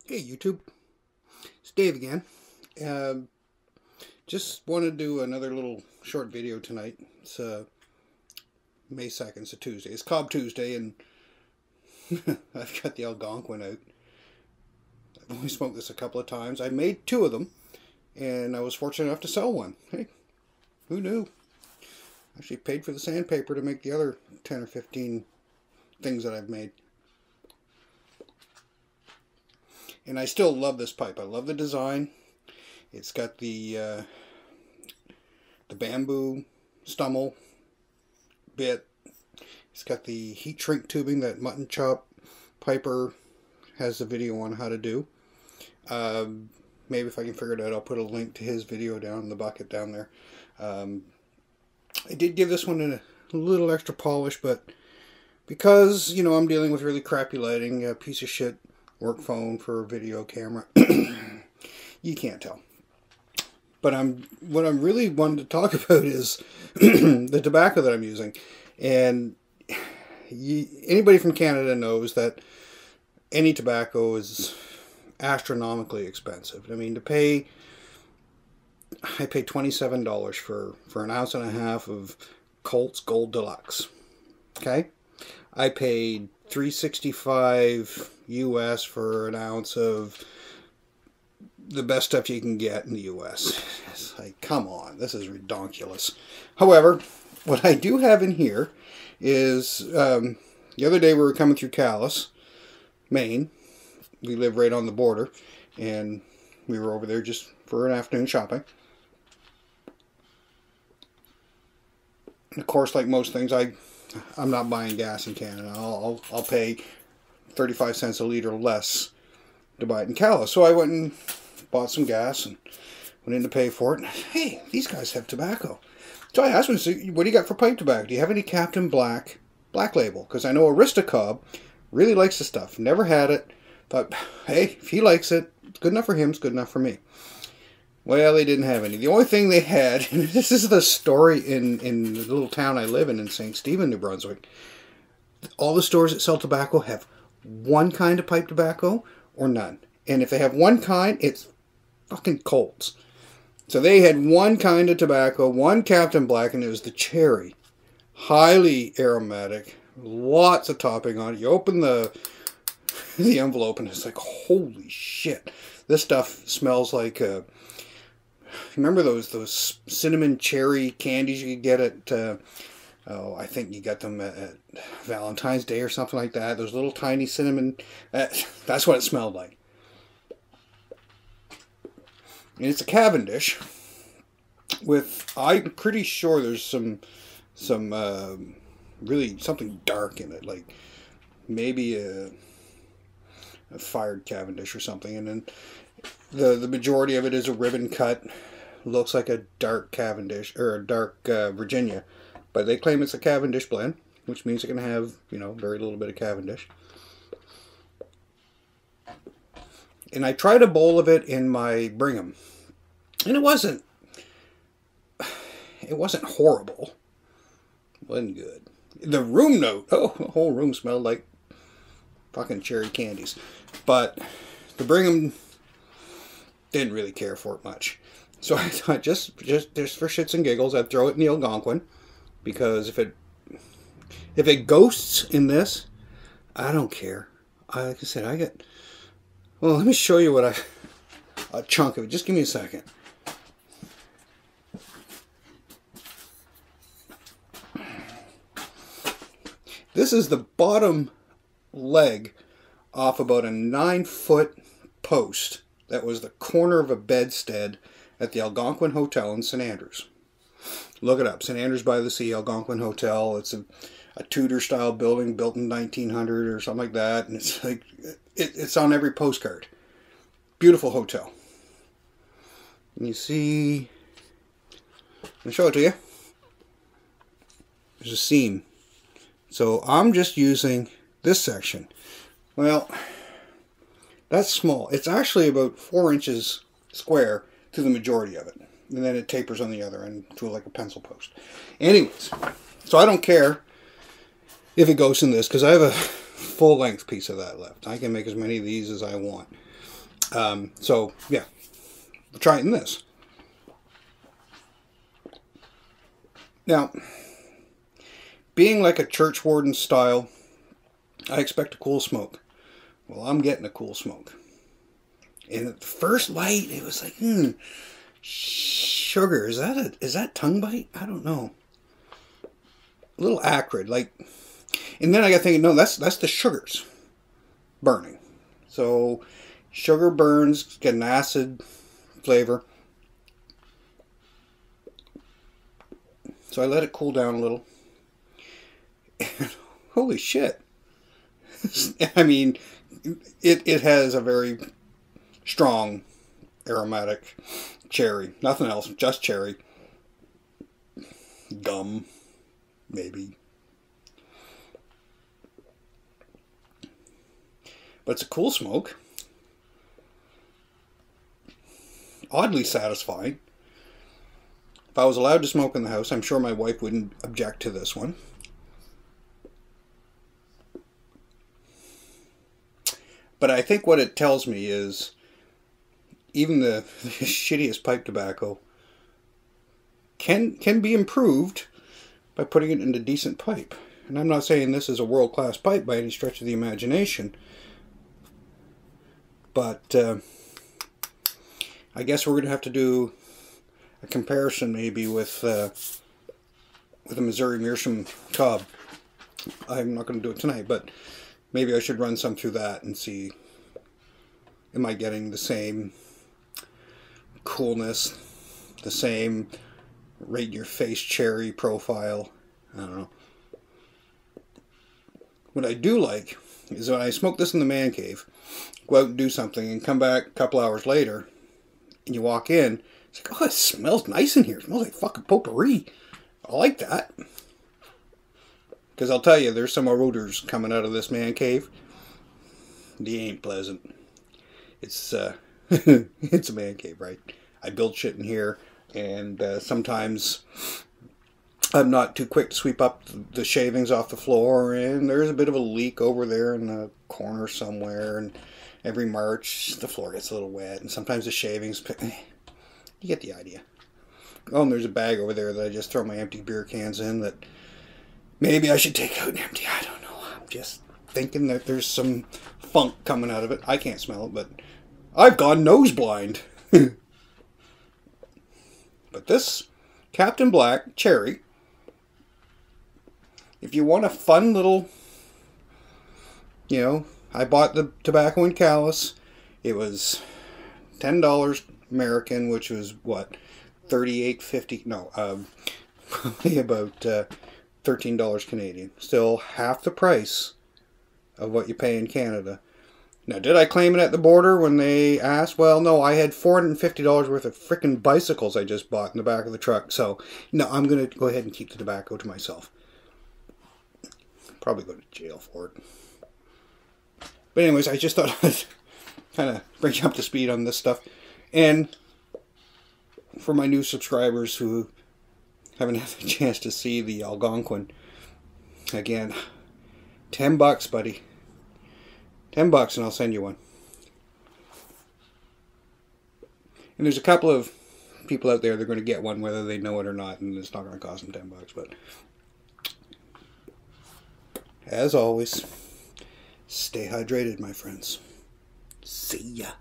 Hey YouTube, it's Dave again. Just want to do another little short video tonight. It's May 2nd, it's a Tuesday. It's Cobb Tuesday, and I've got the Algonquin out. I've only smoked this a couple of times. I made 2 of them, and I was fortunate enough to sell one. Hey, who knew? I actually paid for the sandpaper to make the other 10 or 15 things that I've made. And I still love this pipe. I love the design. It's got the bamboo stummel bit. It's got the heat shrink tubing that Mutton Chop Piper has a video on how to do. Maybe if I can figure it out, I'll put a link to his video down in the bucket down there. I did give this one a little extra polish, but because, you know, I'm dealing with really crappy lighting, a piece of shit work phone for a video camera, you can't tell. But what I'm really wanting to talk about is the tobacco that I'm using. And anybody from Canada knows that any tobacco is astronomically expensive. I mean, I paid $27 for an ounce and a half of Colts Gold Deluxe. Okay? I paid $3.65 US for an ounce of the best stuff you can get in the US. It's like, come on, this is ridiculous. However, what I do have in here is, the other day we were coming through Calais, Maine. We live right on the border, and we were over there just for an afternoon shopping. And of course, like most things, I'm not buying gas in Canada. I'll pay 35 cents a liter less to buy it in Calais. So I went and bought some gas and went in to pay for it. And, hey, these guys have tobacco. So I asked him, so what do you got for pipe tobacco? Do you have any Captain Black Label? Because I know Aristocob really likes the stuff. Never had it. Thought, hey, if he likes it, it's good enough for him, it's good enough for me. Well, they didn't have any. The only thing they had, and this is the story in the little town I live in St. Stephen, New Brunswick. All the stores that sell tobacco have one kind of pipe tobacco or none. And if they have one kind, it's fucking Colts. So they had one kind of tobacco, one Captain Black, and it was the cherry. Highly aromatic. Lots of topping on it. You open the envelope and it's like, holy shit. This stuff smells like... remember those cinnamon cherry candies you could get at... I think you got them at Valentine's Day or something like that. Those little tiny cinnamon... that's what it smelled like. And it's a Cavendish with... I'm pretty sure there's some really something dark in it. Like maybe a fired Cavendish or something. And then the majority of it is a ribbon cut. Looks like a dark Cavendish or a dark Virginia. But they claim it's a Cavendish blend, which means it can have, you know, very little bit of Cavendish. And I tried a bowl of it in my Brigham. And it wasn't horrible. It wasn't good. The room note, the whole room smelled like fucking cherry candies. But the Brigham didn't really care for it much. So I thought just for shits and giggles, I'd throw it in the Algonquin. Because if it ghosts in this, I don't care. Like I said, well, let me show you what a chunk of it. Just give me a second. This is the bottom leg off about a 9-foot post that was the corner of a bedstead at the Algonquin Hotel in St. Andrews. Look it up. St. Andrews by the Sea, Algonquin Hotel. It's a Tudor-style building built in 1900 or something like that. And it's like, it's on every postcard. Beautiful hotel. And you see, I'll show it to you. There's a seam. So I'm just using this section. Well, that's small. It's actually about 4 inches square to the majority of it. And then it tapers on the other end to like a pencil post. Anyways, so I don't care if it goes in this, because I have a full-length piece of that left. I can make as many of these as I want. So, yeah. Try it in this. Now, being like a church warden style, I expect a cool smoke. Well, I'm getting a cool smoke. And at the first light, it was like, sugar. Is that tongue bite? I don't know. A little acrid, like. And then I got thinking, no, that's the sugars burning. So sugar burns, get an acid flavor. So I let it cool down a little. And holy shit. I mean, it has a very strong aromatic cherry. Nothing else, just cherry. Gum, maybe. But it's a cool smoke. Oddly satisfying. If I was allowed to smoke in the house, I'm sure my wife wouldn't object to this one. But I think what it tells me is even the shittiest pipe tobacco can be improved by putting it into decent pipe. And I'm not saying this is a world-class pipe by any stretch of the imagination. But I guess we're going to have to do a comparison maybe with a Missouri Meerschaum cob. I'm not going to do it tonight, but maybe I should run some through that and see, am I getting the same coolness, the same right-in-your-face cherry profile? I don't know. What I do like is when I smoke this in the man cave, go out and do something and come back a couple hours later, and you walk in, it's like, oh, it smells nice in here. It smells like fucking potpourri. I like that. Because I'll tell you, there's some odors coming out of this man cave. They ain't pleasant. It's it's a man cave, right? I build shit in here, and sometimes I'm not too quick to sweep up the shavings off the floor, and there's a bit of a leak over there in the corner somewhere, and every March the floor gets a little wet, and sometimes the shavings, you get the idea. Oh, and there's a bag over there that I just throw my empty beer cans in that maybe I should take out and empty. I don't know. I'm just thinking that there's some funk coming out of it. I can't smell it, but I've gone nose blind. But this Captain Black Cherry, if you want a fun little, you know, I bought the tobacco in Callus. It was $10 American, which was what, $38.50? No, probably about $13 Canadian. Still half the price of what you pay in Canada. Now, did I claim it at the border when they asked? Well, no, I had $450 worth of frickin' bicycles I just bought in the back of the truck. So, no, I'm going to go ahead and keep the tobacco to myself. Probably go to jail for it. But anyways, I just thought I'd kind of bring you up to speed on this stuff. And for my new subscribers who haven't had the chance to see the Algonquin, again, $10, buddy. $10 and I'll send you one. And there's a couple of people out there that are going to get one whether they know it or not, and it's not going to cost them $10. But as always, stay hydrated, my friends. See ya.